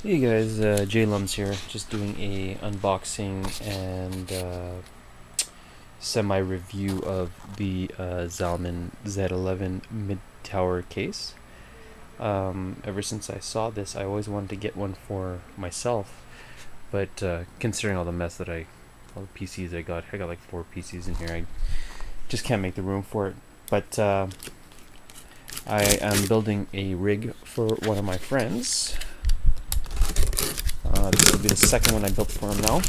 Hey guys, JLumbs here, just doing a unboxing and semi-review of the Zalman Z11 mid-tower case. Ever since I saw this, I always wanted to get one for myself, but considering all the mess that all the PCs I got like 4 PCs in here, I just can't make the room for it. But I am building a rig for one of my friends. This will be the second one I built for him now,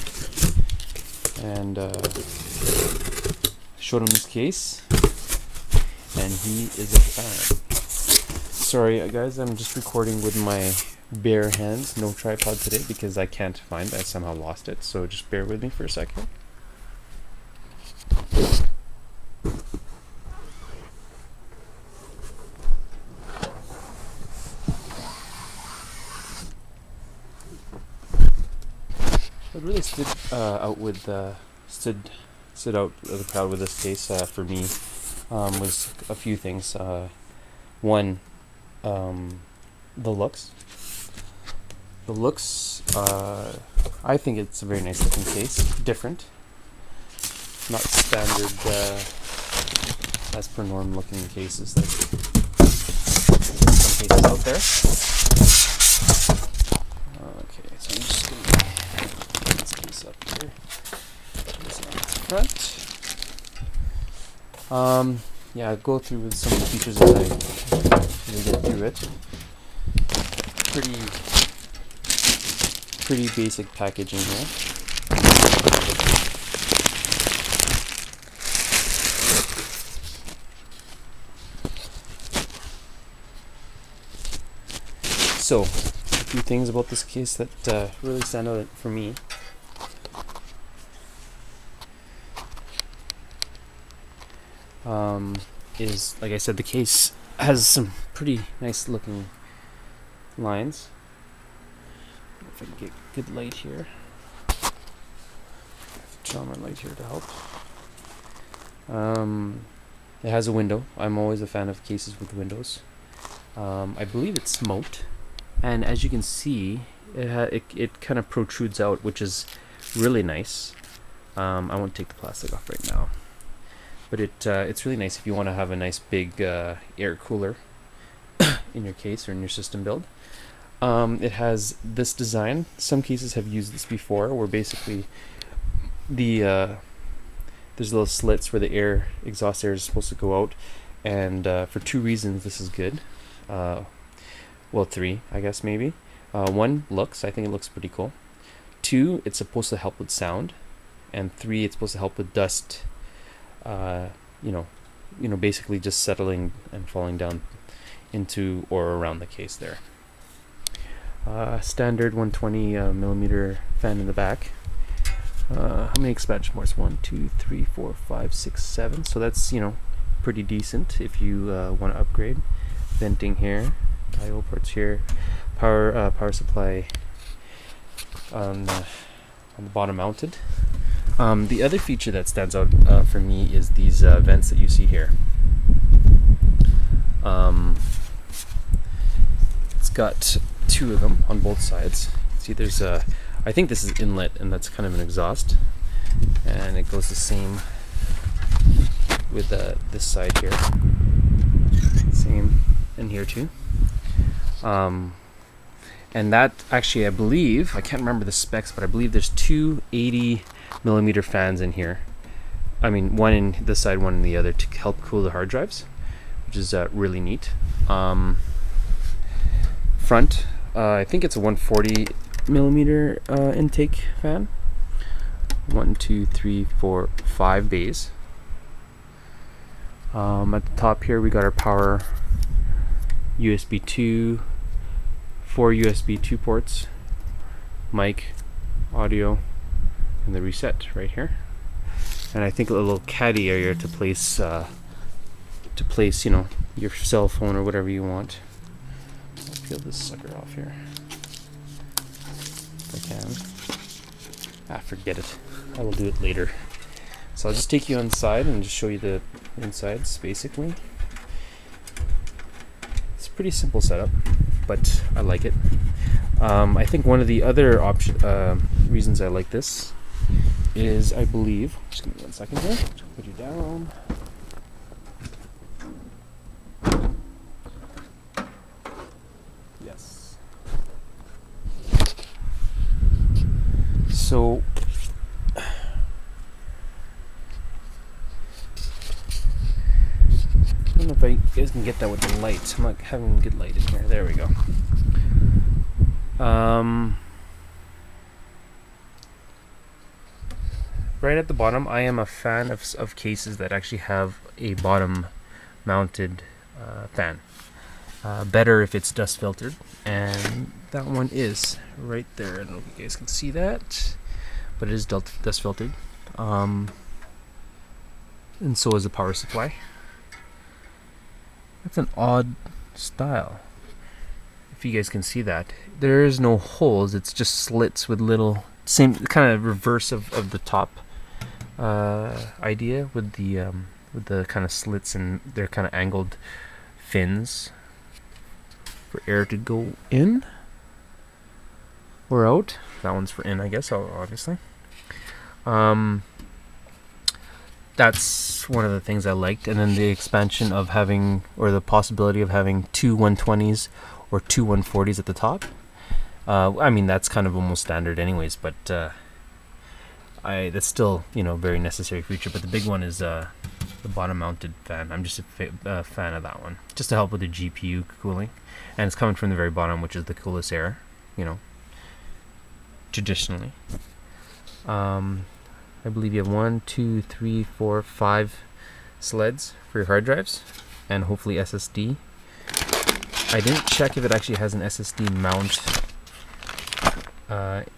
and showed him this case, and he is a fan. Sorry guys, I'm just recording with my bare hands, no tripod today because I can't find it. I somehow lost it, so just bear with me for a second. What really stood out of the crowd with this case for me was a few things. One, the looks. The looks, I think it's a very nice looking case. Different, not standard as per norm looking cases like some cases out there. Okay, so I'm just going to up here. This front. Yeah, I'll go through with some of the features as I get through it. Pretty basic packaging here. So, a few things about this case that really stand out for me. Is, like I said, the case has some pretty nice looking lines. If I can get good light here. Zalman light here to help. It has a window. I'm always a fan of cases with windows. I believe it's smoked, and as you can see, it kind of protrudes out, which is really nice. I won't take the plastic off right now. But it's really nice if you want to have a nice big air cooler in your case or in your system build. It has this design. Some cases have used this before, where basically there's little slits where the exhaust air is supposed to go out, and for 2 reasons this is good. Well, 3, I guess maybe. 1, looks. I think it looks pretty cool. 2, it's supposed to help with sound, and 3, it's supposed to help with dust. Basically just settling and falling down into or around the case there. Standard 120 millimeter fan in the back. How many expansion ports? 1, 2, 3, 4, 5, 6, 7. So that's pretty decent if you want to upgrade. Venting here, I/O ports here, power supply on the bottom mounted. The other feature that stands out for me is these vents that you see here. It's got 2 of them on both sides. See, there's I think this is inlet, and that's kind of an exhaust, and it goes the same with this side here. Same in here too. And that actually, I believe, I can't remember the specs, but I believe there's 2 80 millimeter fans in here. I mean, one in this side, one in the other, to help cool the hard drives, which is really neat. Front, I think it's a 140 millimeter intake fan. 1, 2, 3, 4, 5 bays. At the top here, we got our power USB 2, 4 USB 2 ports, mic, audio, and the reset right here. And I think a little caddy area to place your cell phone or whatever you want. I'll peel this sucker off here if I can. Forget it. I will do it later. So I'll just take you inside and just show you the insides basically. It's a pretty simple setup, but I like it. I think one of the other reasons I like this is, I believe, just give me 1 second here, just put you down. Yes. So, I don't know if you guys can get that with the light. I'm not having good light in here. There we go. Right at the bottom, I am a fan of cases that actually have a bottom mounted fan. Better if it's dust filtered, and that one is right there. I don't know if you guys can see that, but it is dust filtered. And so is the power supply. That's an odd style. If you guys can see that, there is no holes. It's just slits with little, same kind of reverse of the top idea with the kind of slits, and they're kind of angled fins for air to go in or out. That one's for in, I guess, obviously. That's one of the things I liked. And then the expansion of having, or the possibility of having two 120s or two 140s at the top. I mean, that's kind of almost standard anyways, but that's still, you know, very necessary feature. But the big one is the bottom mounted fan. I'm just a fan of that one, just to help with the GPU cooling. And it's coming from the very bottom, which is the coolest air, you know, traditionally. I believe you have 1, 2, 3, 4, 5 sleds for your hard drives, and hopefully SSD. I didn't check if it actually has an SSD mount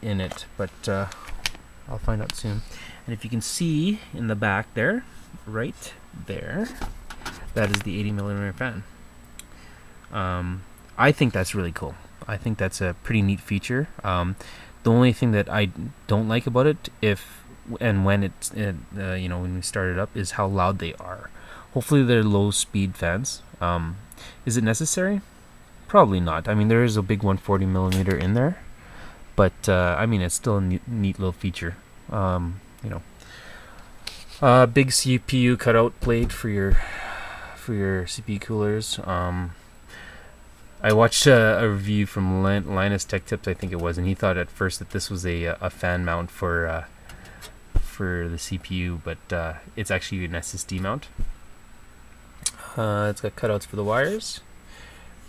in it, but I'll find out soon. And if you can see in the back there, right there, that is the 80mm fan. I think that's really cool. I think that's a pretty neat feature. The only thing that I don't like about it, when when we start it up, is how loud they are. Hopefully they're low speed fans. Is it necessary? Probably not. I mean, there is a big 140mm in there, but I mean, it's still a neat little feature. Big CPU cutout plate for your CPU coolers. I watched a review from Linus Tech Tips, I think it was, and he thought at first that this was a fan mount for the CPU, but it's actually an SSD mount. It's got cutouts for the wires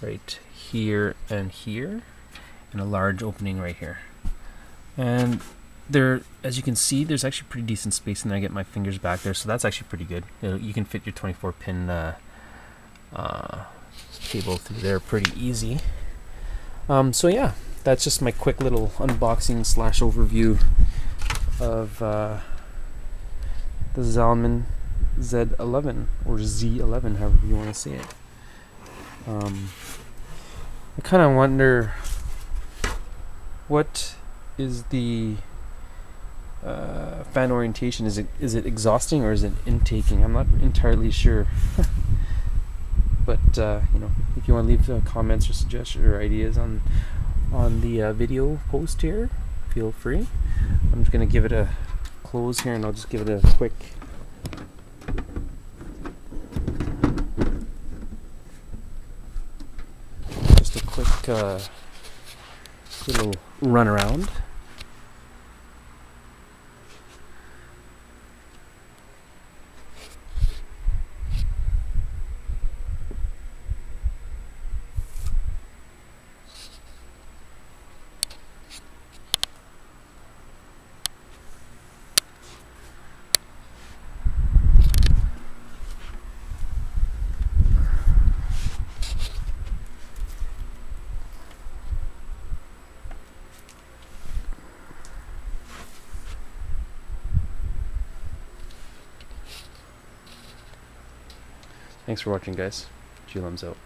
right here, and a large opening right here. And there, as you can see, there's actually pretty decent space, and I get my fingers back there, so that's actually pretty good. You can fit your 24-pin cable through there pretty easy. So yeah, that's just my quick little unboxing / overview of the Zalman Z11 or Z11, however you want to say it. I kind of wonder, what is the fan orientation? Is it exhausting or is it intaking? I'm not entirely sure. But if you want to leave comments or suggestions or ideas on the video post here, feel free. I'm just gonna give it a close here, and I'll just give it a quick little run around. Thanks for watching, guys. JLumbs out.